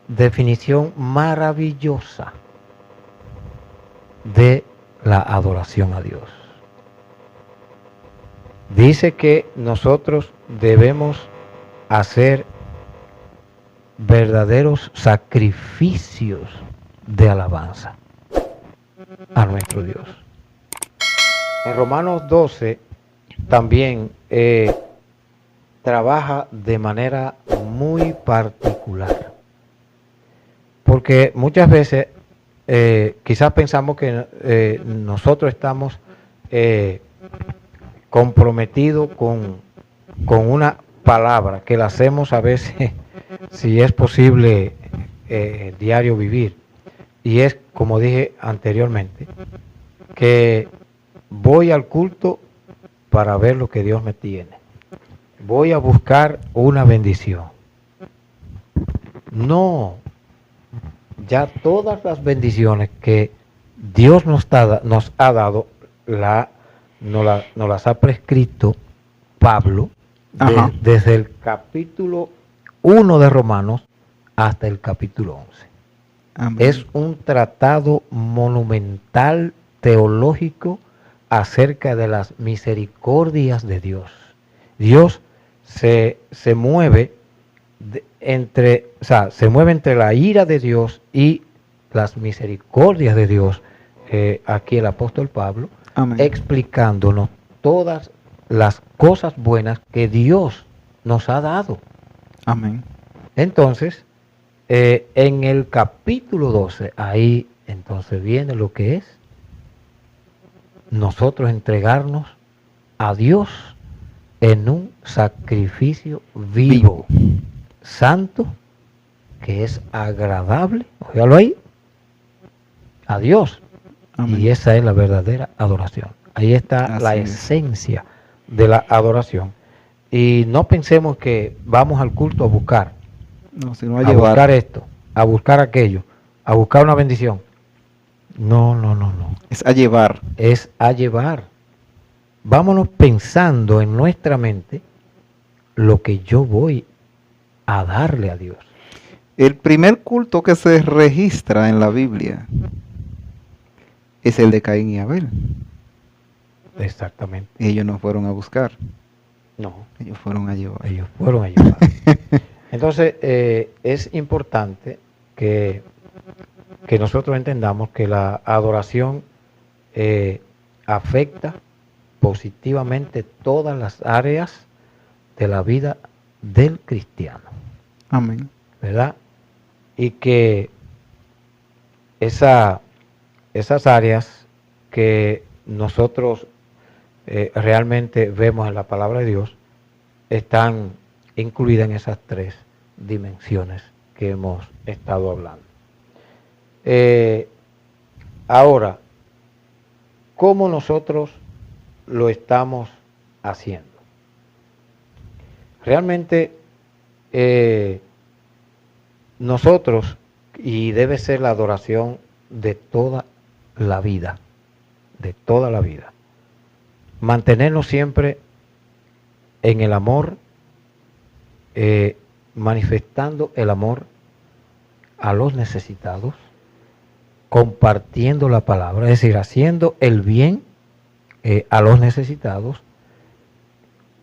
S2: definición maravillosa de la adoración a Dios. Dice que nosotros debemos hacer verdaderos sacrificios de alabanza a nuestro Dios. En Romanos 12 también trabaja de manera muy particular, porque muchas veces quizás pensamos que nosotros estamos comprometidos con una palabra que la hacemos a veces, si es posible, diario vivir, y es, como dije anteriormente, que voy al culto para ver lo que Dios me tiene. Voy a buscar una bendición. No, ya todas las bendiciones que Dios nos ha dado, nos las ha prescrito Pablo desde el capítulo 1 de Romanos hasta el capítulo 11.
S1: Amén.
S2: Es un tratado monumental teológico acerca de las misericordias de Dios. Dios se mueve se mueve entre la ira de Dios y las misericordias de Dios. Aquí el apóstol Pablo,
S1: Amén.
S2: explicándonos todas las cosas buenas que Dios nos ha dado.
S1: Amén.
S2: Entonces, en el capítulo 12, ahí entonces viene lo que es nosotros entregarnos a Dios en un sacrificio vivo, santo, que es agradable, óigalo ahí, a Dios. Amén. Y esa es la verdadera adoración. Ahí está la esencia de la adoración. Y no pensemos que vamos al culto a buscar,
S1: sino
S2: a buscar esto, a buscar aquello, a buscar una bendición. No.
S1: Es a llevar.
S2: Es a llevar. Vámonos pensando en nuestra mente lo que yo voy a darle a Dios.
S1: El primer culto que se registra en la Biblia es el de Caín y Abel.
S2: Exactamente.
S1: Ellos no fueron a buscar.
S2: No.
S1: Ellos fueron a llevar.
S2: Ellos fueron a llevar. Entonces, es importante que nosotros entendamos que la adoración afecta positivamente todas las áreas de la vida del cristiano.
S1: Amén.
S2: ¿Verdad? Y que esas áreas que nosotros realmente vemos en la palabra de Dios están incluidas en esas tres dimensiones que hemos estado hablando. Ahora, ¿cómo nosotros lo estamos haciendo? Realmente nosotros, y debe ser la adoración de toda la vida, mantenernos siempre en el amor, manifestando el amor a los necesitados, compartiendo la palabra, es decir, haciendo el bien a los necesitados,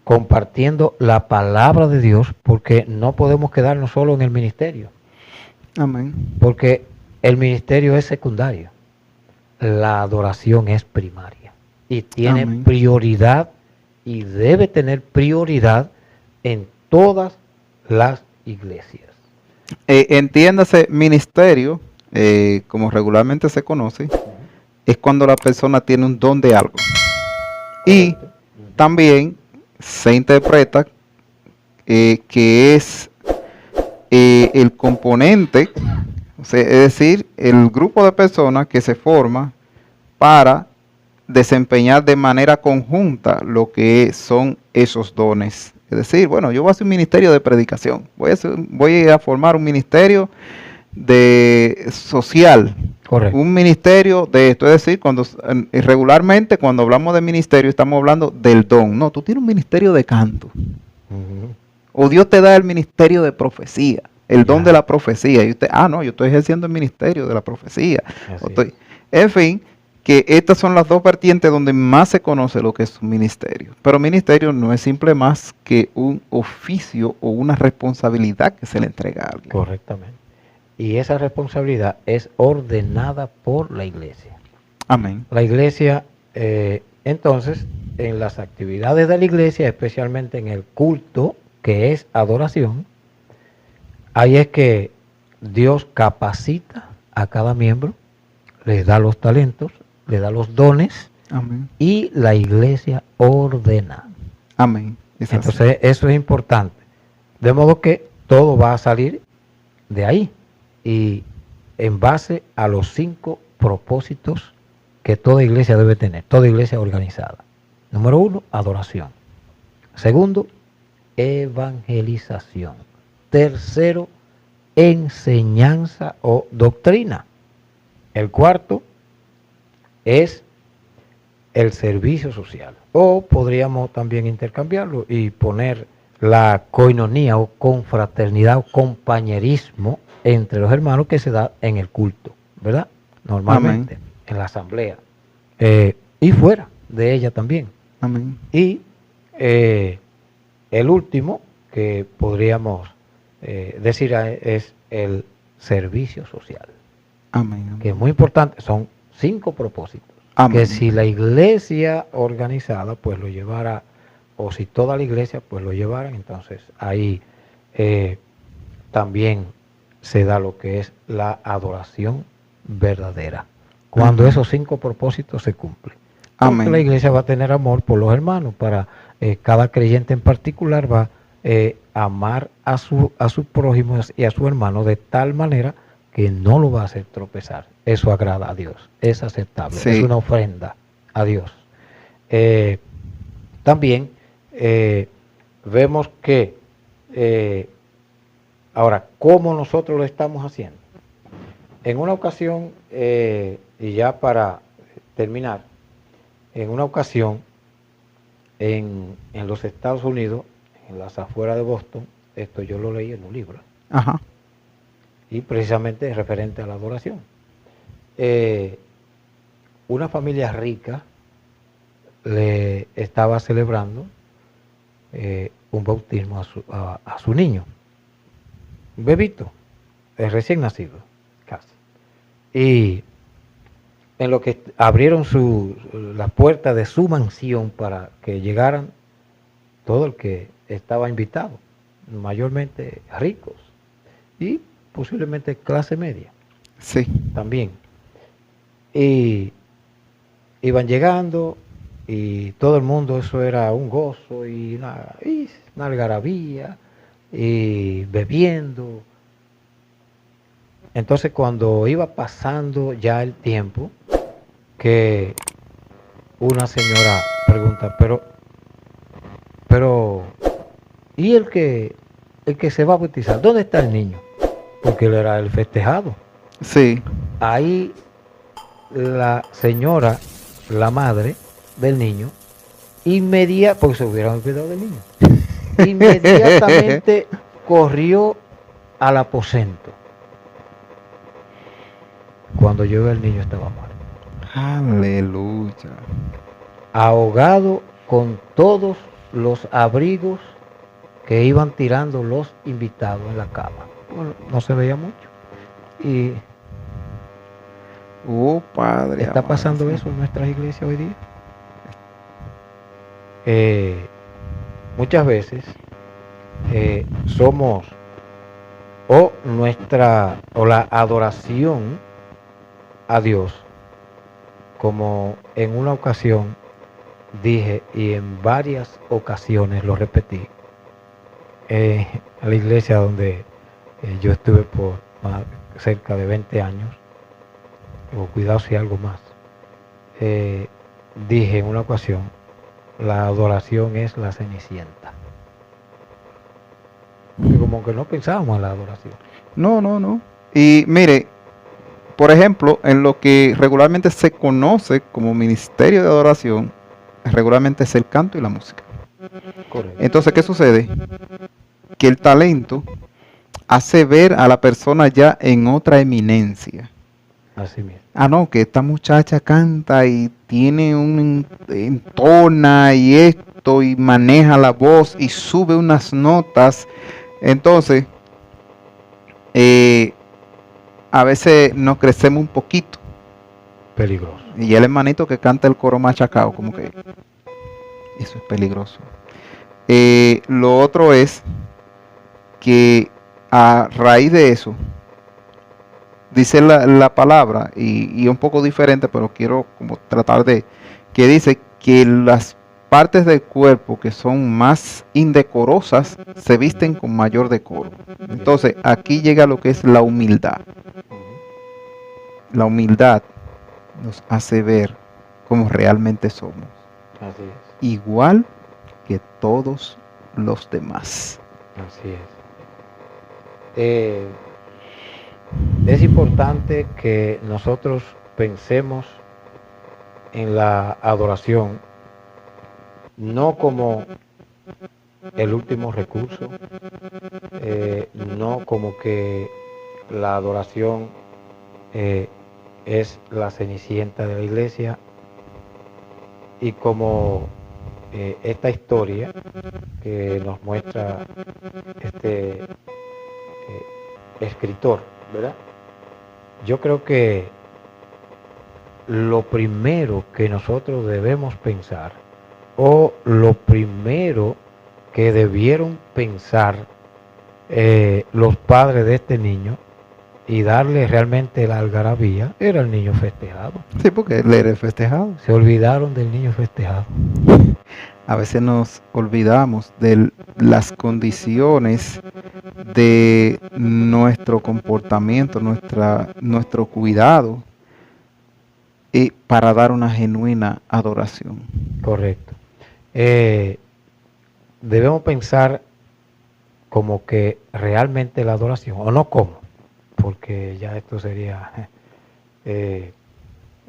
S2: compartiendo la palabra de Dios, porque no podemos quedarnos solo en el ministerio.
S1: Amén.
S2: Porque el ministerio es secundario, la adoración es primaria y tiene prioridad y debe tener prioridad en todas las iglesias.
S1: Entiéndase, ministerio, como regularmente se conoce, es cuando la persona tiene un don de algo. Y también se interpreta que es el componente, o sea, es decir, el grupo de personas que se forma para desempeñar de manera conjunta lo que son esos dones. Es decir, bueno, yo voy a hacer un ministerio de predicación, voy a formar un ministerio de social,
S2: Correcto.
S1: un ministerio de esto. Es decir, regularmente cuando hablamos de ministerio estamos hablando del don. No, tú tienes un ministerio de canto.
S2: Ujú.
S1: O Dios te da el ministerio de profecía, el don
S2: Ya.
S1: de la profecía. Y usted, no, yo estoy ejerciendo el ministerio de la profecía.
S2: Así
S1: O en fin, que estas son las dos vertientes donde más se conoce lo que es un ministerio. Pero ministerio no es simple más que un oficio o una responsabilidad que se le entrega a alguien.
S2: Correctamente. Y esa responsabilidad es ordenada por la iglesia.
S1: Amén.
S2: La iglesia, entonces, en las actividades de la iglesia, especialmente en el culto, que es adoración, ahí es que Dios capacita a cada miembro, le da los talentos, le da los dones,
S1: Amén.
S2: y la iglesia ordena.
S1: Amén. Es
S2: Entonces, eso es importante. De modo que todo va a salir de ahí y en base a los 5 propósitos que toda iglesia debe tener, toda iglesia organizada. Número 1, adoración. Segundo, evangelización. Tercero, enseñanza o doctrina. El cuarto es el servicio social. O podríamos también intercambiarlo y poner la coinonía o confraternidad o compañerismo entre los hermanos que se da en el culto, ¿verdad? Normalmente,
S1: Amén.
S2: en la asamblea. Y fuera de ella también.
S1: Amén.
S2: Y el último que podríamos decir es el servicio social,
S1: Amén.
S2: que es muy importante. Son 5 propósitos.
S1: Amén.
S2: Que si la iglesia organizada pues lo llevara, o si toda la iglesia pues lo llevara, entonces ahí también se da lo que es la adoración verdadera. Cuando
S1: Amén.
S2: esos 5 propósitos se cumplen. Porque
S1: Amén.
S2: la iglesia va a tener amor por los hermanos, para cada creyente en particular va a amar a su prójimo y a su hermano de tal manera que no lo va a hacer tropezar. Eso agrada a Dios, es aceptable,
S1: Sí.
S2: es una ofrenda a Dios. También vemos que ahora, ¿cómo nosotros lo estamos haciendo? En una ocasión, y ya para terminar, en una ocasión en los Estados Unidos, en las afueras de Boston, esto yo lo leí en un libro,
S1: Ajá.
S2: y precisamente es referente a la adoración. Una familia rica le estaba celebrando un bautismo a su niño, un bebito, recién nacido, casi. Y en lo que abrieron la puerta de su mansión para que llegaran todo el que estaba invitado, mayormente ricos y posiblemente clase media.
S1: Sí.
S2: También. Y iban llegando y todo el mundo, eso era un gozo y una algarabía y bebiendo. Entonces cuando iba pasando ya el tiempo, que una señora pregunta, pero ¿y el que se va a bautizar? ¿Dónde está el niño? Porque él era el festejado.
S1: Sí.
S2: Ahí la señora, la madre del niño, porque se hubieran olvidado del niño, inmediatamente corrió al aposento. Cuando llegó el niño estaba muerto.
S1: Aleluya.
S2: Ahogado con todos los abrigos que iban tirando los invitados en la cama. Bueno, no se veía mucho. Y
S1: Padre.
S2: está
S1: amado,
S2: pasando
S1: sí.
S2: eso en nuestras iglesias hoy día. Muchas veces somos o la adoración a Dios, como en una ocasión dije y en varias ocasiones lo repetí, a la iglesia donde yo estuve por cerca de 20 años, o cuidado si algo más, dije en una ocasión, la adoración es la cenicienta. Porque como que no pensábamos en la adoración.
S1: No, no, no. Y mire, por ejemplo, en lo que regularmente se conoce como ministerio de adoración, regularmente es el canto y la música.
S2: Correcto.
S1: Entonces, ¿qué sucede? Que el talento hace ver a la persona ya en otra eminencia.
S2: Así mismo.
S1: Ah, no, que esta muchacha canta y tiene un entona y esto y maneja la voz y sube unas notas. Entonces, a veces nos crecemos un poquito.
S2: Peligroso.
S1: Y el hermanito que canta el coro machacado, como que eso es peligroso. Lo otro es que a raíz de eso, dice la palabra, y un poco diferente, pero quiero como tratar de, que dice que las partes del cuerpo que son más indecorosas se visten con mayor decoro. Entonces, aquí llega lo que es la humildad. La humildad nos hace ver cómo realmente somos.
S2: Así es.
S1: Igual que todos los demás.
S2: Así es. Es importante que nosotros pensemos en la adoración no como el último recurso, no como que la adoración es la cenicienta de la iglesia, y como esta historia que nos muestra este escritor, ¿verdad? Yo creo que lo primero que nosotros debemos pensar, o lo primero que debieron pensar los padres de este niño y darle realmente la algarabía, era el niño festejado.
S1: Sí, porque él era el festejado.
S2: Se olvidaron del niño festejado.
S1: A veces nos olvidamos de las condiciones de nuestro comportamiento, nuestro cuidado, para dar una genuina adoración.
S2: Correcto. Debemos pensar como que realmente la adoración, o no como, porque ya esto sería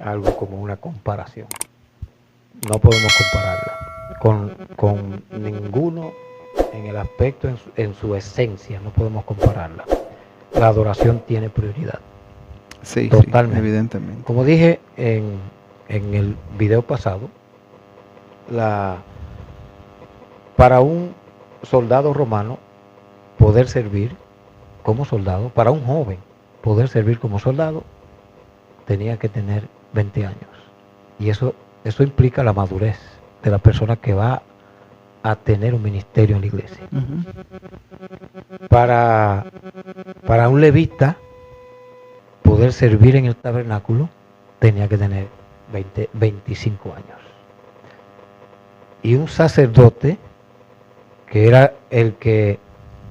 S2: algo como una comparación. No podemos compararla con ninguno en el aspecto, en su esencia, no podemos compararla. La adoración tiene prioridad.
S1: Sí,
S2: Totalmente.
S1: sí, evidentemente.
S2: Como dije en el video pasado, para un soldado romano poder servir como soldado, para un joven poder servir como soldado, tenía que tener 20 años. Y eso implica la madurez de la persona que va a tener un ministerio en la iglesia. Para un levita poder servir en el tabernáculo, tenía que tener 25 años. Y un sacerdote, que era el que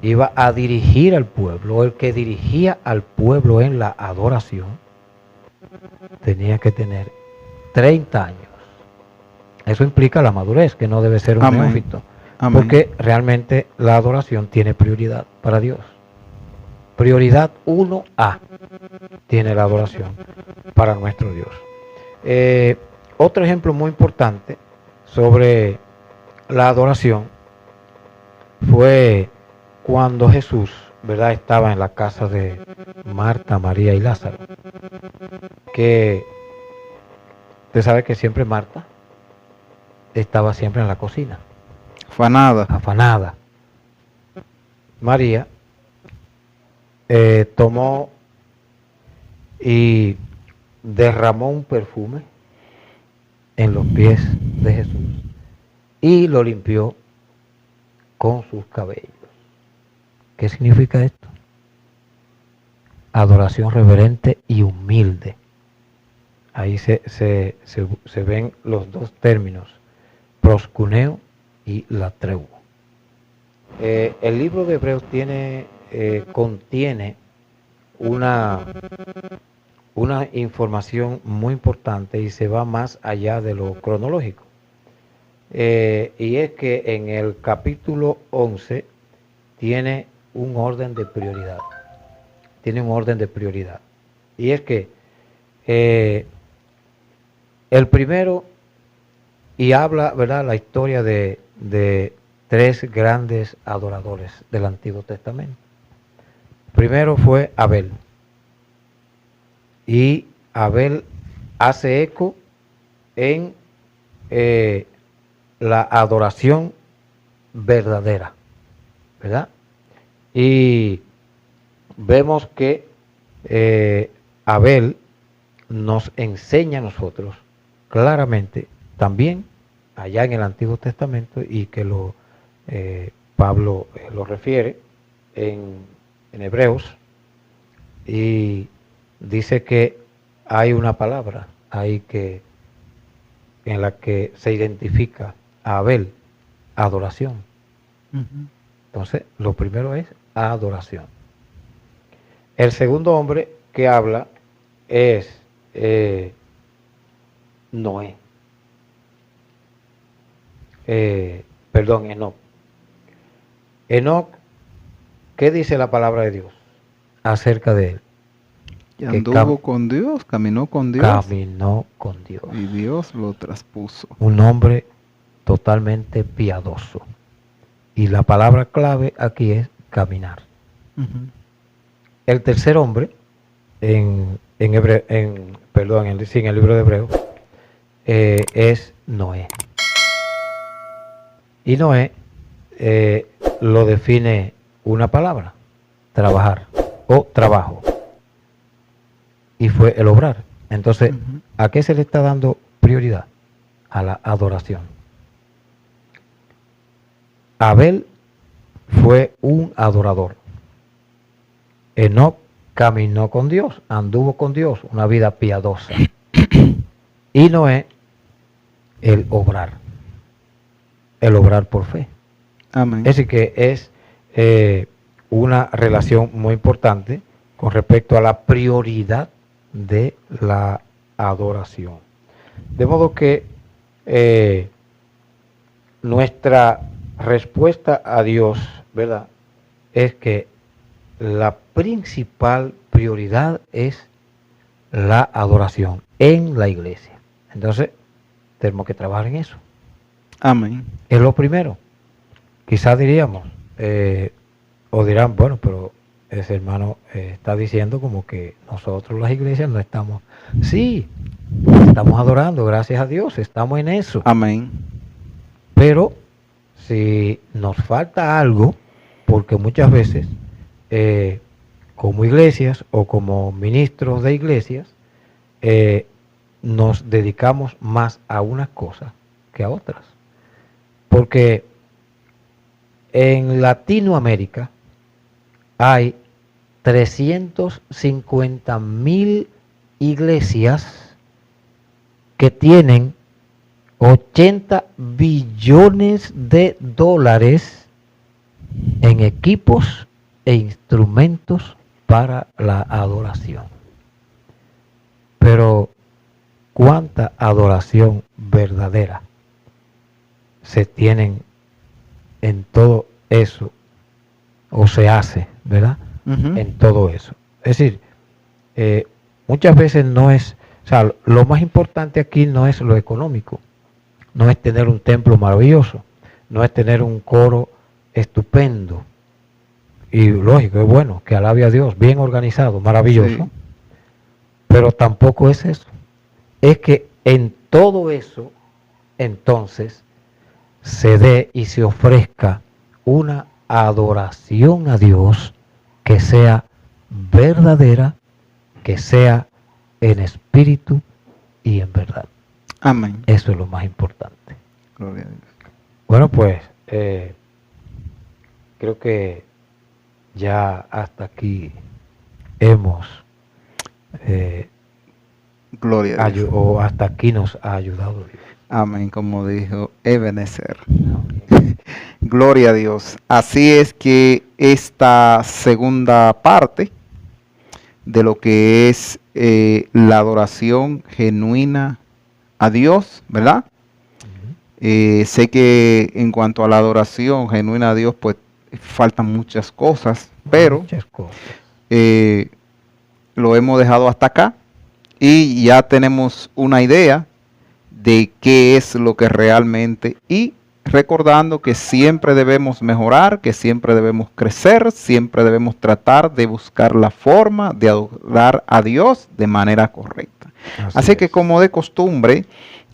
S2: iba a dirigir al pueblo, o el que dirigía al pueblo en la adoración, tenía que tener 30 años. Eso implica la madurez, que no debe ser un neófito. Porque realmente la adoración tiene prioridad para Dios. Prioridad 1A tiene la adoración para nuestro Dios. Otro ejemplo muy importante sobre la adoración fue cuando Jesús, ¿verdad?, estaba en la casa de Marta, María y Lázaro. Que usted sabe que siempre Marta estaba siempre en la cocina. Afanada. María tomó y derramó un perfume en los pies de Jesús y lo limpió con sus cabellos. ¿Qué significa esto? Adoración reverente y humilde. Ahí se ven los dos términos, proscuneo y latreu. El libro de Hebreos contiene una información muy importante y se va más allá de lo cronológico. Y es que en el capítulo 11 tiene un orden de prioridad. Tiene un orden de prioridad. Y es que el primero, y habla, ¿verdad?, la historia de tres grandes adoradores del Antiguo Testamento. Primero fue Abel. Y Abel hace eco en la adoración verdadera, ¿verdad? Y vemos que Abel nos enseña a nosotros claramente, también allá en el Antiguo Testamento, y que Pablo lo refiere en Hebreos, y dice que hay una palabra ahí en la que se identifica a Abel, adoración. Entonces, lo primero es adoración. El segundo hombre que habla es Noé. Enoc. Enoc, ¿qué dice la palabra de Dios acerca de él?
S1: Y anduvo con Dios, caminó con Dios.
S2: Caminó con Dios.
S1: Y Dios lo traspuso.
S2: Un hombre totalmente piadoso. Y la palabra clave aquí es caminar. El tercer hombre, en el libro de Hebreos, es Noé. Y Noé lo define una palabra: trabajar o trabajo. Y fue el obrar. Entonces, ¿a qué se le está dando prioridad? A la adoración. Abel fue un adorador. Enoc caminó con Dios, anduvo con Dios, una vida piadosa. Y Noé, el obrar por fe.
S1: Amén.
S2: Es decir, que es una relación muy importante con respecto a la prioridad de la adoración. De modo que nuestra respuesta a Dios, ¿verdad?, es que la principal prioridad es la adoración en la iglesia. Entonces, tenemos que trabajar en eso.
S1: Amén.
S2: Es lo primero. Quizás diríamos, o dirán, bueno, pero ese hermano está diciendo como que nosotros las iglesias no estamos. Sí, estamos adorando, gracias a Dios, estamos en eso.
S1: Amén.
S2: Pero si nos falta algo, porque muchas veces como iglesias o como ministros de iglesias nos dedicamos más a unas cosas que a otras. Porque en Latinoamérica hay 350,000 iglesias que tienen 80 billones de dólares en equipos e instrumentos para la adoración. Pero ¿cuánta adoración verdadera se tienen en todo eso, o se hace, ¿verdad? En todo eso. Es decir, muchas veces no es, o sea, lo más importante aquí no es lo económico, no es tener un templo maravilloso, no es tener un coro estupendo, y lógico, es bueno, que alabe a Dios, bien organizado, maravilloso, sí, pero tampoco es eso. Es que en todo eso, entonces, se dé y se ofrezca una adoración a Dios que sea verdadera, que sea en espíritu y en verdad.
S1: Amén.
S2: Eso es lo más importante.
S1: Gloria a Dios.
S2: Bueno, pues creo que ya hasta aquí hemos
S1: Gloria a Dios.
S2: O hasta aquí nos ha ayudado Dios.
S1: Amén, como dijo Ebenezer. Gloria a Dios. Así es que esta segunda parte de lo que es la adoración genuina a Dios, ¿verdad? Sé que en cuanto a la adoración genuina a Dios, pues faltan muchas cosas, pero lo hemos dejado hasta acá y ya tenemos una idea de qué es lo que realmente, y recordando que siempre debemos mejorar, que siempre debemos crecer, siempre debemos tratar de buscar la forma de adorar a Dios de manera correcta. Así que como de costumbre,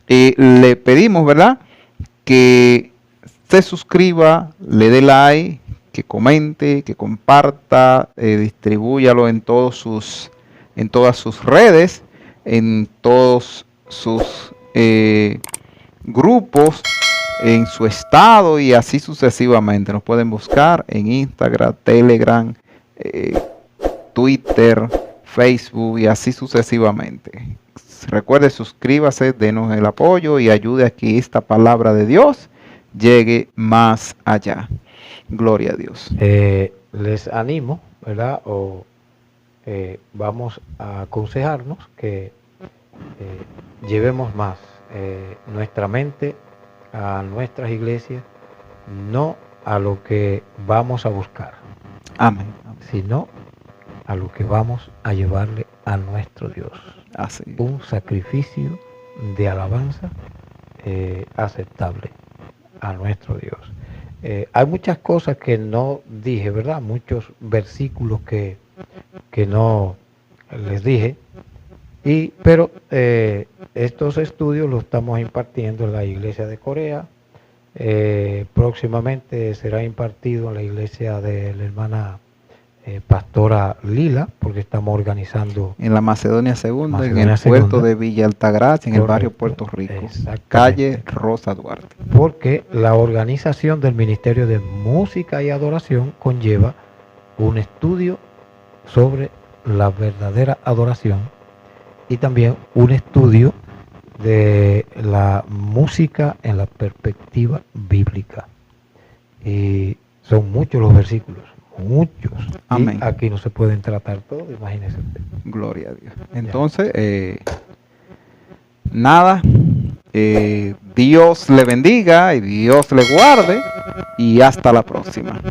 S1: le pedimos, ¿verdad?, que se suscriba, le dé like, que comente, que comparta, distribúyalo en todas sus redes, en todos sus grupos, en su estado y así sucesivamente. Nos pueden buscar en Instagram, Telegram, Twitter, Facebook y así sucesivamente. Recuerde, suscríbase, denos el apoyo y ayude a que esta palabra de Dios llegue más allá. Gloria a Dios.
S2: Les animo, ¿verdad? Vamos a aconsejarnos que llevemos más nuestra mente a nuestras iglesias, no a lo que vamos a buscar,
S1: amén,
S2: sino a lo que vamos a llevarle a nuestro Dios.
S1: Así.
S2: Un sacrificio de alabanza aceptable a nuestro Dios. Hay muchas cosas que no dije, ¿verdad? Muchos versículos que no les dije, pero estos estudios los estamos impartiendo en la iglesia de Corea. Próximamente será impartido en la iglesia de la hermana pastora Lila, porque estamos organizando
S1: en la Macedonia Segunda, en el puerto de Villa Altagracia, en el barrio Puerto Rico, calle Rosa Duarte.
S2: Porque la organización del Ministerio de Música y Adoración conlleva un estudio sobre la verdadera adoración y también un estudio de la música en la perspectiva bíblica. Y son muchos los versículos. Muchos.
S1: Amén.
S2: Y aquí no se pueden tratar todos, imagínense usted.
S1: Gloria a Dios. Entonces, nada, Dios le bendiga y Dios le guarde y hasta la próxima.